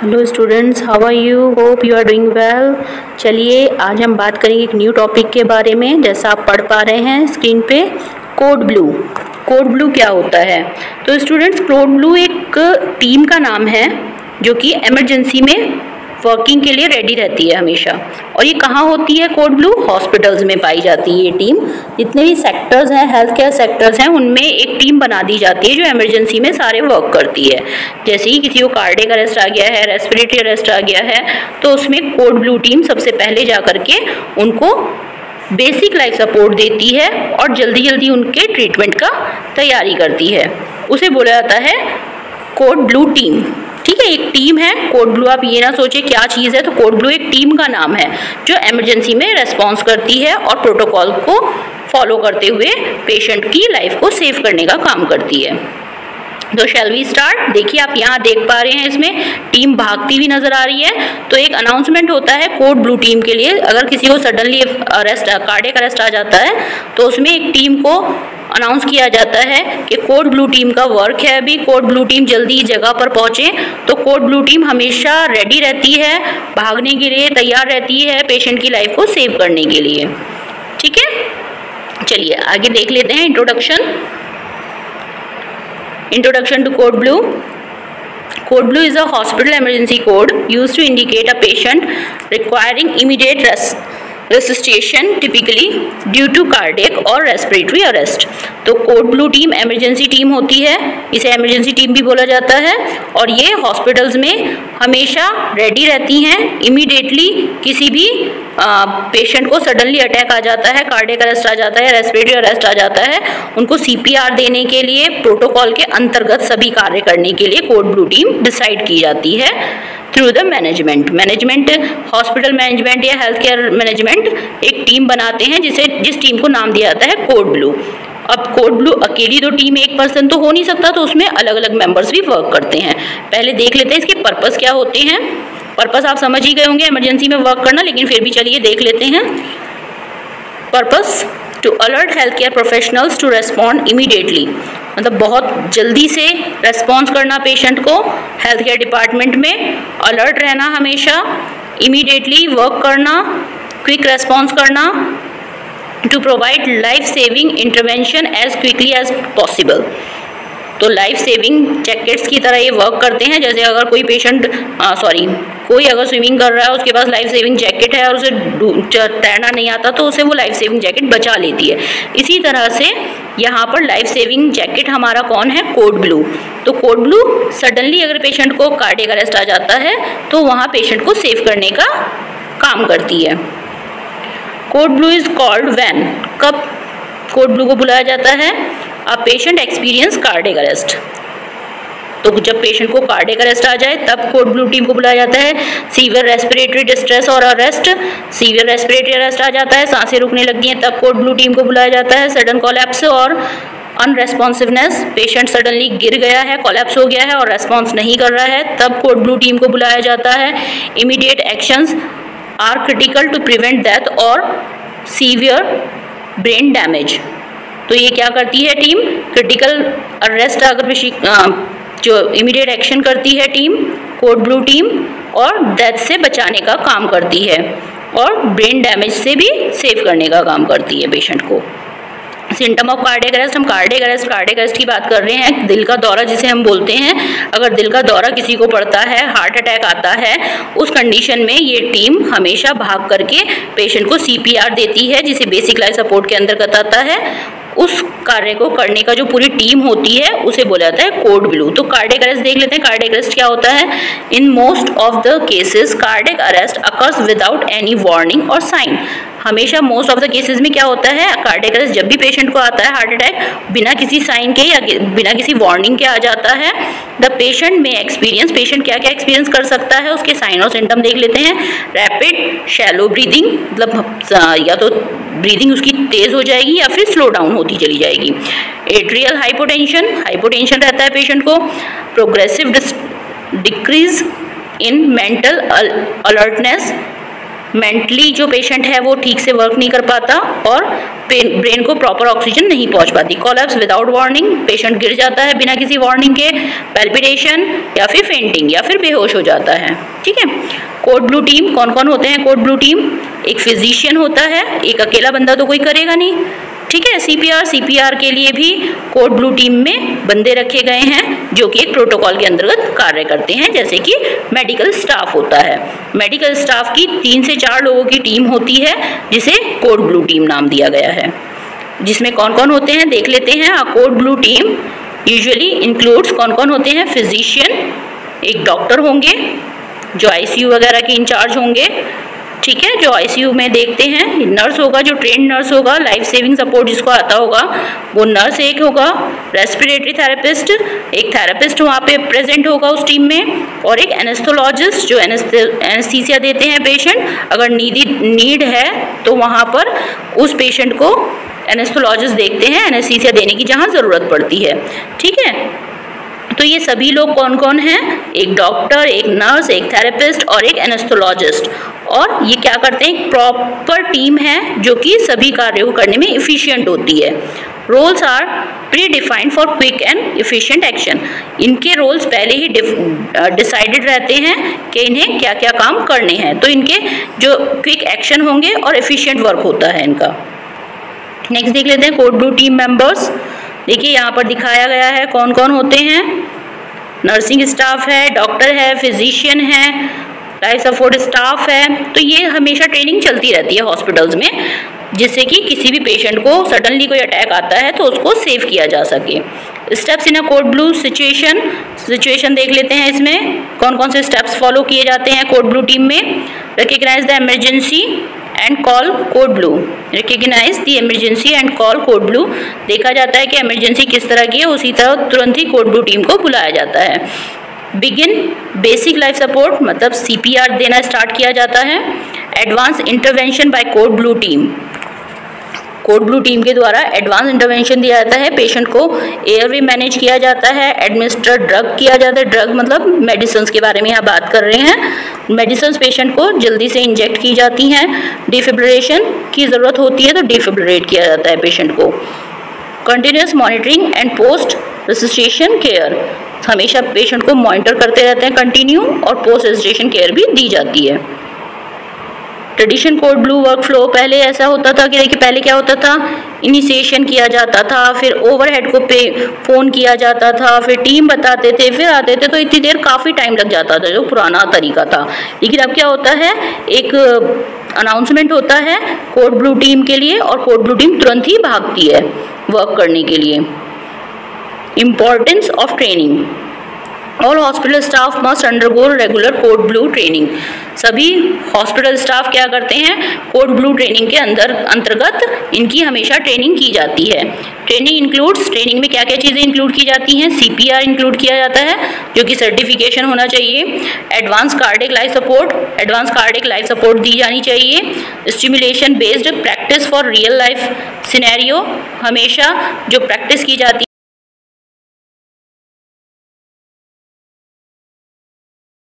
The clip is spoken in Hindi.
Hello students, how are you? Hope you are doing well. चलिए आज हम बात करेंगे एक न्यू टॉपिक के बारे में। जैसा आप पढ़ पा रहे हैं स्क्रीन पे, कोड ब्लू। कोड ब्लू क्या होता है? तो स्टूडेंट्स, कोड ब्लू एक टीम का नाम है जो कि इमरजेंसी में वर्किंग के लिए रेडी रहती है हमेशा। और ये कहाँ होती है? कोड ब्लू हॉस्पिटल्स में पाई जाती है ये टीम। जितने भी सेक्टर्स हैं, हेल्थ केयर सेक्टर्स हैं, उनमें एक टीम बना दी जाती है जो इमरजेंसी में सारे वर्क करती है। जैसे ही किसी को कार्डियक अरेस्ट आ गया है, रेस्पिरेटरी अरेस्ट आ गया है, तो उसमें कोड ब्लू टीम सबसे पहले जा करके उनको बेसिक लाइफ सपोर्ट देती है और जल्दी जल्दी उनके ट्रीटमेंट का तैयारी करती है। उसे बोला जाता है कोड ब्लू टीम। ठीक है, एक टीम है कोड ब्लू। आप ये ना सोचे क्या चीज़ है, तो कोड ब्लू एक टीम का नाम है जो इमरजेंसी में रेस्पॉन्स करती है और प्रोटोकॉल को फॉलो करते हुए पेशेंट की लाइफ को सेव करने का काम करती है। तो शैल वी स्टार्ट। देखिए आप यहाँ देख पा रहे हैं, इसमें टीम भागती हुई नजर आ रही है। तो एक अनाउंसमेंट होता है कोड ब्लू टीम के लिए। अगर किसी को सडनली कार्डियक अरेस्ट आ जाता है तो उसमें एक टीम को अनाउंस किया जाता है कि कोड ब्लू टीम का वर्क है अभी। कोड ब्लू टीम जल्दी जगह पर पहुंचे। तो कोड ब्लू टीम हमेशा रेडी रहती है, भागने के लिए तैयार रहती है पेशेंट की लाइफ को सेव करने के लिए। ठीक है, चलिए आगे देख लेते हैं। Introduction to code blue. Code blue is a hospital emergency code used to indicate a patient requiring immediate resuscitation, typically due to cardiac or respiratory arrest. तो code blue team emergency team होती है, इसे इमरजेंसी टीम भी बोला जाता है। और ये हॉस्पिटल्स में हमेशा रेडी रहती हैं। इमीडिएटली किसी भी पेशेंट को सडनली अटैक आ जाता है, कार्डियक अरेस्ट आ जाता है, रेस्पिरेटरी अरेस्ट आ जाता है, उनको सीपीआर देने के लिए प्रोटोकॉल के अंतर्गत सभी कार्य करने के लिए कोड ब्लू टीम डिसाइड की जाती है through the management. Hospital management या हेल्थ केयर मैनेजमेंट एक टीम बनाते हैं जिस टीम को नाम दिया जाता है कोड ब्लू। अब कोड ब्लू अकेली तो टीम एक पर्सन तो हो नहीं सकता, तो उसमें अलग अलग मेंबर्स भी वर्क करते हैं। पहले देख लेते हैं इसके पर्पस क्या होते हैं। पर्पस आप समझ ही गए होंगे, इमरजेंसी में वर्क करना, लेकिन फिर भी चलिए देख लेते हैं। Purpose to alert health care professionals to respond immediately, मतलब बहुत जल्दी से रेस्पॉन्स करना पेशेंट को। हेल्थ केयर डिपार्टमेंट में अलर्ट रहना, हमेशा इमीडिएटली वर्क करना, क्विक रेस्पॉन्स करना, to provide life saving intervention as quickly as possible. तो लाइफ सेविंग जैकेट्स की तरह ये वर्क करते हैं। जैसे अगर कोई पेशेंट कोई अगर स्विमिंग कर रहा है, उसके पास लाइफ सेविंग जैकेट है और उसे तैरना नहीं आता, तो उसे वो लाइफ सेविंग जैकेट बचा लेती है। इसी तरह से यहाँ पर लाइफ सेविंग जैकेट हमारा कौन है? Code blue. तो कोड ब्लू सडनली अगर पेशेंट को कार्डियक अरेस्ट आ जाता है तो वहाँ पेशेंट को सेव करने का काम करती है। Code blue is called when, कब कोड ब्लू को बुलाया जाता है? A patient experience cardiac arrest. तो जब पेशेंट को कार्डियक अरेस्ट आ जाए तब कोड ब्लू टीम को बुलाया जाता है। सीवियर रेस्पिरेटरी डिस्ट्रेस और अरेस्ट, सीवियर रेस्पिरेटरी अरेस्ट आ जाता है, सांसें रुकने लगती हैं, तब कोड ब्लू टीम को बुलाया जाता है। सडन कोलैप्स और अनरेस्पॉन्सिवनेस, पेशेंट सडनली गिर गया है, कोलैप्स हो गया है और रेस्पॉन्स नहीं कर रहा है, तब कोड ब्लू टीम को बुलाया जाता है। Immediate actions are critical to prevent death और सीवियर ब्रेन डैमेज। तो ये क्या करती है टीम? क्रिटिकल अरेस्ट अगर जो इमीडिएट एक्शन करती है टीम, कोड ब्लू टीम, और डेथ से बचाने का काम करती है और ब्रेन डैमेज से भी सेव करने का काम करती है पेशेंट को। सिम्टम ऑफ कार्डियक अरेस्ट, हम कार्डियक अरेस्ट की बात कर रहे हैं। दिल का दौरा जिसे हम बोलते हैं, अगर दिल का दौरा किसी को पड़ता है, हार्ट अटैक आता है, उस कंडीशन में ये टीम हमेशा भाग करके पेशेंट को सीपीआर देती है, जिसे बेसिक लाइफ सपोर्ट के अंतर्गत आता है। उस कार्य को करने का जो पूरी टीम होती है उसे बोला जाता है कोड ब्लू। तो कार्डियक अरेस्ट देख लेते हैं। कार्डियक अरेस्ट क्या होता है? In most of the cases cardiac arrest occurs without any warning और साइन। हमेशा मोस्ट ऑफ द केसेस में क्या होता है? कार्डियक अरेस्ट जब भी पेशेंट को आता है हार्ट अटैक, बिना किसी साइन के या बिना किसी वार्निंग के आ जाता है। द पेशेंट में एक्सपीरियंस, पेशेंट क्या क्या एक्सपीरियंस कर सकता है, उसके साइन और सिम्टम देख लेते हैं। रैपिड शैलो ब्रीदिंग, मतलब या तो ब्रीदिंग उसकी तेज हो जाएगी या फिर स्लो डाउन होती चली जाएगी। एट्रियल हाइपोटेंशन रहता है पेशेंट को। Progressive decrease in mental alertness, mentally जो पेशेंट है वो ठीक से वर्क नहीं कर पाता और ब्रेन को प्रॉपर ऑक्सीजन नहीं पहुंच पाती। कोलैप्स विदाउट वार्निंग, पेशेंट गिर जाता है बिना किसी वार्निंग के, पैल्पिटेशन या फिर फेंटिंग या फिर बेहोश हो जाता है। ठीक है। कोड ब्लू टीम कौन कौन होते हैं? कोड ब्लू टीम एक फिजिशियन होता है, एक अकेला बंदा तो कोई करेगा नहीं। ठीक है। सीपीआर के लिए भी कोड ब्लू टीम में बंदे रखे गए हैं जो कि एक प्रोटोकॉल के अंतर्गत कार्य करते हैं, जैसे कि मेडिकल स्टाफ होता है। मेडिकल स्टाफ की 3 से 4 लोगों की टीम होती है जिसे कोड ब्लू टीम नाम दिया गया है। जिसमें कौन कौन होते हैं देख लेते हैं। Code blue team usually includes कौन कौन होते हैं? फिजिशियन, एक डॉक्टर होंगे जो आईसीयू वगैरह के इंचार्ज होंगे। ठीक है। जो आईसीयू में देखते हैं, नर्स होगा जो ट्रेंड नर्स होगा, लाइफ सेविंग सपोर्ट जिसको आता होगा वो नर्स एक होगा, रेस्पिरेटरी थेरेपिस्ट एक थेरेपिस्ट वहाँ पे प्रेजेंट होगा उस टीम में, और एक एनेस्थोलॉजिस्ट जो एनेस्थीसिया देते हैं पेशेंट। अगर नीड है तो वहाँ पर उस पेशेंट को एनेस्थोलॉजिस्ट देखते हैं एनेस्थीसिया देने की जहाँ ज़रूरत पड़ती है। ठीक है। तो ये सभी लोग कौन कौन हैं? एक डॉक्टर, एक नर्स, एक थेरेपिस्ट और एक एनेस्थोलॉजिस्ट। और ये क्या करते हैं? एक प्रॉपर टीम है जो कि सभी कार्यों को करने में इफ़िशियंट होती है। Roles are predefined for quick and efficient action. इनके रोल्स पहले ही डिसाइडेड रहते हैं कि इन्हें क्या क्या काम करने हैं, तो इनके जो क्विक एक्शन होंगे और एफिशिएंट वर्क होता है इनका। नेक्स्ट देख लेते हैं कोड ब्लू टीम मेंबर्स। देखिए यहाँ पर दिखाया गया है कौन कौन होते हैं। नर्सिंग स्टाफ है, डॉक्टर है, फिजिशियन है, लाइफ सपोर्ट स्टाफ है। तो ये हमेशा ट्रेनिंग चलती रहती है हॉस्पिटल्स में, जिससे कि किसी भी पेशेंट को सडनली कोई अटैक आता है तो उसको सेव किया जा सके। Steps in a code blue situation देख लेते हैं। इसमें कौन कौन से स्टेप्स फॉलो किए जाते हैं कोड ब्लू टीम में। Recognise the emergency and call code blue. Recognise the emergency and call code blue. देखा जाता है कि इमरजेंसी किस तरह की है, उसी तरह तुरंत ही कोड ब्लू टीम को बुलाया जाता है। बिगिन बेसिक लाइफ सपोर्ट, मतलब सीपीआर देना स्टार्ट किया जाता है। Advance intervention bye code blue team. Code blue team के द्वारा एडवांस इंटरवेंशन दिया जाता है, पेशेंट को एयरवे मैनेज किया जाता है, एडमिनिस्टर ड्रग किया जाता है। ड्रग मतलब मेडिसिन के बारे में यहाँ बात कर रहे हैं। मेडिसिन पेशेंट को जल्दी से इंजेक्ट की जाती हैं। डिफिब्रिलेशन की ज़रूरत होती है तो डिफिब्रिलेट किया जाता है पेशेंट को। Continuous monitoring and post resuscitation care, हमेशा पेशेंट को मॉनिटर करते रहते हैं कंटिन्यू, और पोस्ट रेसिस्टेशन केयर भी दी जाती है। Tradition code blue work flow, पहले ऐसा होता था कि देखिए पहले क्या होता था, इनिशिएशन किया जाता था, फिर ओवरहेड को फ़ोन किया जाता था, फिर टीम बताते थे, फिर आते थे, तो इतनी देर काफ़ी टाइम लग जाता था जो पुराना तरीका था। लेकिन अब क्या होता है, एक अनाउंसमेंट होता है कोड ब्लू टीम के लिए और कोड ब्लू टीम तुरंत ही भागती है वर्क करने के लिए। Importance of training, all hospital staff must undergo regular code blue training. सभी हॉस्पिटल स्टाफ क्या करते हैं, कोड ब्लू ट्रेनिंग के अंतर्गत इनकी हमेशा ट्रेनिंग की जाती है। ट्रेनिंग इंक्लूड्स, ट्रेनिंग में क्या क्या चीज़ें इंक्लूड की जाती हैं। सीपीआर इंक्लूड किया जाता है जो कि सर्टिफिकेशन होना चाहिए। Advance cardiac life support, advance cardiac life support दी जानी चाहिए। Simulation based practice for real life scenario, हमेशा जो प्रैक्टिस की जाती